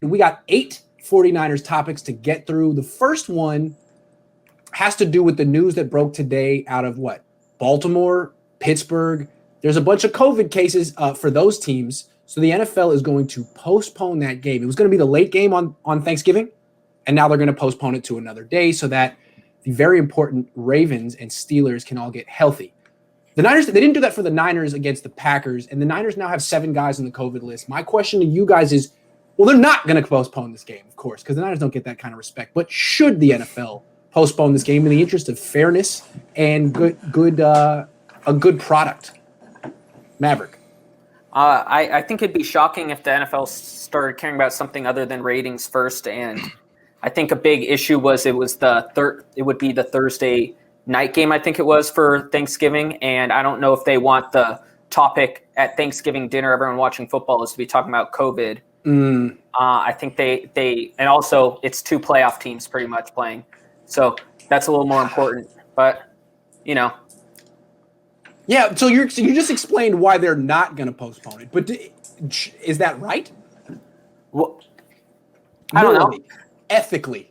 we got 8 49ers topics to get through. The first one has to do with the news that broke today out of what? Baltimore, Pittsburgh. There's a bunch of COVID cases for those teams. So the NFL is going to postpone that game. It was going to be the late game on Thanksgiving, and now they're going to postpone it to another day so that the very important Ravens and Steelers can all get healthy. The Niners, they didn't do that for the Niners against the Packers, and the Niners now have 7 guys on the COVID list. My question to you guys is, well, they're not going to postpone this game, of course, because the Niners don't get that kind of respect. But should the NFL postpone this game in the interest of fairness and a good product? Maverick. I think it'd be shocking if the NFL started caring about something other than ratings first. And I think a big issue was it would be the Thursday night game, I think it was, for Thanksgiving. And I don't know if they want the topic at Thanksgiving dinner, everyone watching football, is to be talking about COVID. I think they and also it's 2 playoff teams pretty much playing. So that's a little more important. But, Yeah, so you just explained why they're not going to postpone it. But is that right? Well, I don't know. Ethically,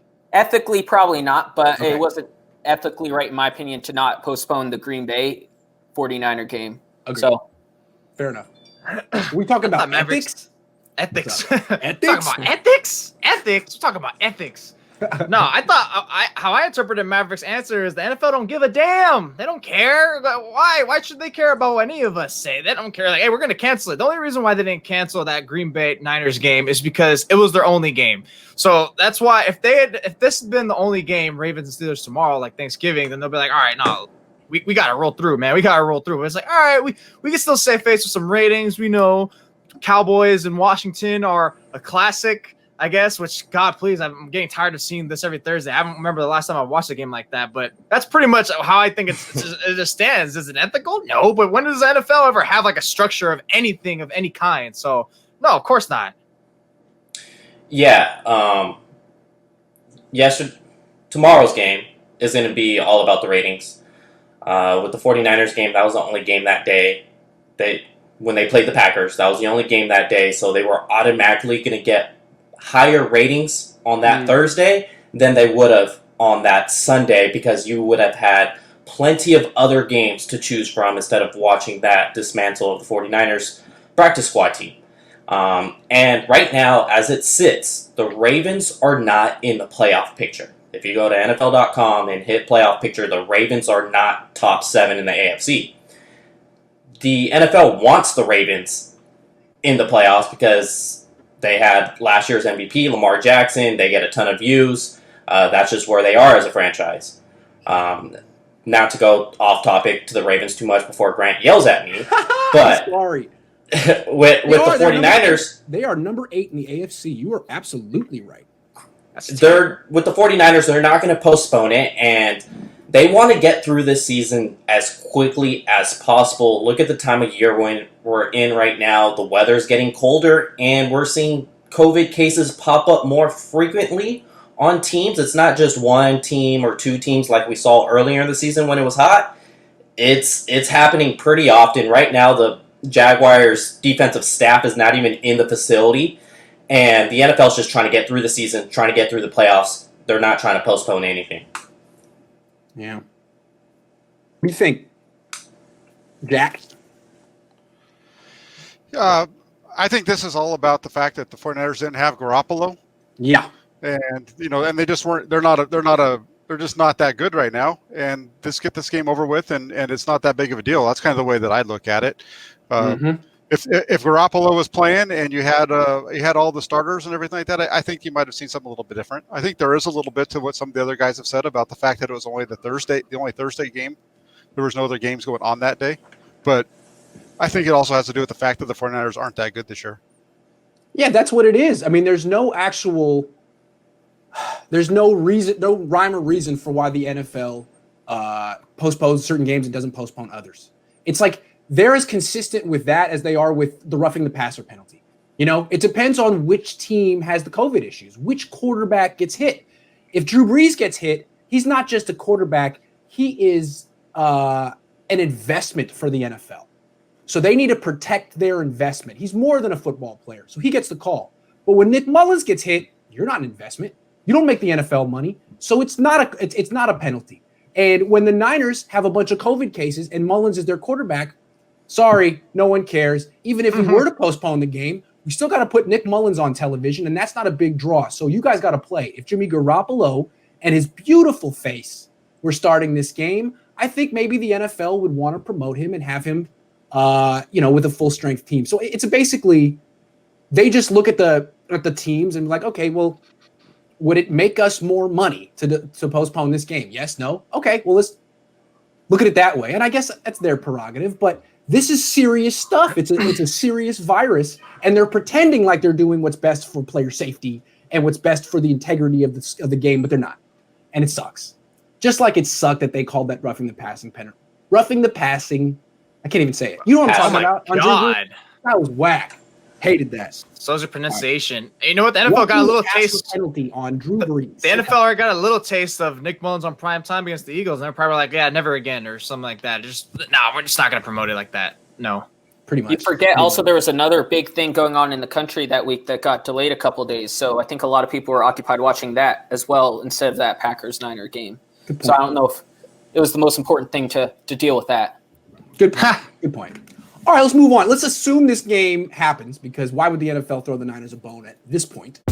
probably not. But okay. It wasn't ethically right, in my opinion, to not postpone the Green Bay 49er game. Agreed. So fair enough. Are we talking about ethics? Ethics. Ethics? Talking about ethics? Ethics? We're talking about ethics. No, I thought how I interpreted Maverick's answer is the NFL don't give a damn. They don't care. Why? Why should they care about what any of us say? They don't care. Like, hey, we're going to cancel it. The only reason why they didn't cancel that Green Bay Niners game is because it was their only game. So that's why if this had been the only game, Ravens and Steelers tomorrow, like Thanksgiving, then they'll be like, all right, no, we got to roll through, man. We got to roll through. But it's like, all right, we can still save face with some ratings. We know Cowboys in Washington are a classic, I guess, which, God, please, I'm getting tired of seeing this every Thursday. I don't remember the last time I watched a game like that, but that's pretty much how I think it just stands. Is it ethical? No, but when does the NFL ever have like a structure of anything of any kind? So, no, of course not. Yeah. Tomorrow's game is going to be all about the ratings. With the 49ers game, that was the only game that day. When they played the Packers, that was the only game that day, so they were automatically going to get higher ratings on that Thursday than they would have on that Sunday, because you would have had plenty of other games to choose from instead of watching that dismantle of the 49ers practice squad team. And right now, as it sits, the Ravens are not in the playoff picture. If you go to NFL.com and hit playoff picture, the Ravens are not top 7 in the AFC. The NFL wants the Ravens in the playoffs because they had last year's MVP, Lamar Jackson. They get a ton of views. That's just where they are as a franchise. Not to go off topic to the Ravens too much before Grant yells at me, but sorry. with the 49ers, they are number 8 in the AFC. You are absolutely right. With the 49ers, they're not going to postpone it, and they want to get through this season as quickly as possible. Look at the time of year when we're in right now. The weather's getting colder, and we're seeing COVID cases pop up more frequently on teams. It's not just one team or 2 teams like we saw earlier in the season when it was hot. It's happening pretty often. Right now, the Jaguars' defensive staff is not even in the facility, and the NFL's just trying to get through the season, trying to get through the playoffs. They're not trying to postpone anything. Yeah. What do you think, Jack? I think this is all about the fact that the 49ers didn't have Garoppolo. Yeah. And and they just weren't. They're just not that good right now. And get this game over with, and it's not that big of a deal. That's kind of the way that I look at it. If Garoppolo was playing and you had all the starters and everything like that, I think you might have seen something a little bit different. I think there is a little bit to what some of the other guys have said about the fact that it was only the only Thursday game. There was no other games going on that day. But I think it also has to do with the fact that the 49ers aren't that good this year. Yeah, that's what it is. I mean, there's no reason, no rhyme or reason for why the NFL postpones certain games and doesn't postpone others. It's like they're as consistent with that as they are with the roughing the passer penalty. It depends on which team has the COVID issues, which quarterback gets hit. If Drew Brees gets hit, he's not just a quarterback. He is an investment for the NFL. So they need to protect their investment. He's more than a football player, so he gets the call. But when Nick Mullins gets hit, you're not an investment. You don't make the NFL money. So it's not a penalty. And when the Niners have a bunch of COVID cases and Mullins is their quarterback, sorry, no one cares. Even if we were to postpone the game, we still got to put Nick Mullins on television, and that's not a big draw. So you guys got to play. If Jimmy Garoppolo and his beautiful face were starting this game, I think maybe the NFL would want to promote him and have him, with a full strength team. So it's basically they just look at the teams and be like, okay, well, would it make us more money to postpone this game? Yes, no. Okay, well, let's look at it that way. And I guess that's their prerogative, but this is serious stuff. It's a serious virus, and they're pretending like they're doing what's best for player safety and what's best for the integrity of the game, but they're not. And it sucks. Just like it sucked that they called that roughing the passing penalty. Roughing the passing. I can't even say it. You know what I'm talking about? God. That was whack. Hated that. So's your pronunciation. Right. You know what? The NFL got a little taste. Penalty on Drew Brees. The NFL already got a little taste of Nick Mullins on prime time against the Eagles, and they're probably like, yeah, never again, or something like that. We're just not going to promote it like that. No. Pretty much. You forget also there was another big thing going on in the country that week that got delayed a couple of days. So I think a lot of people were occupied watching that as well instead of that Packers-Niner game. So I don't know if it was the most important thing to deal with that. Good point. Good point. All right, let's move on. Let's assume this game happens because why would the NFL throw the Niners a bone at this point?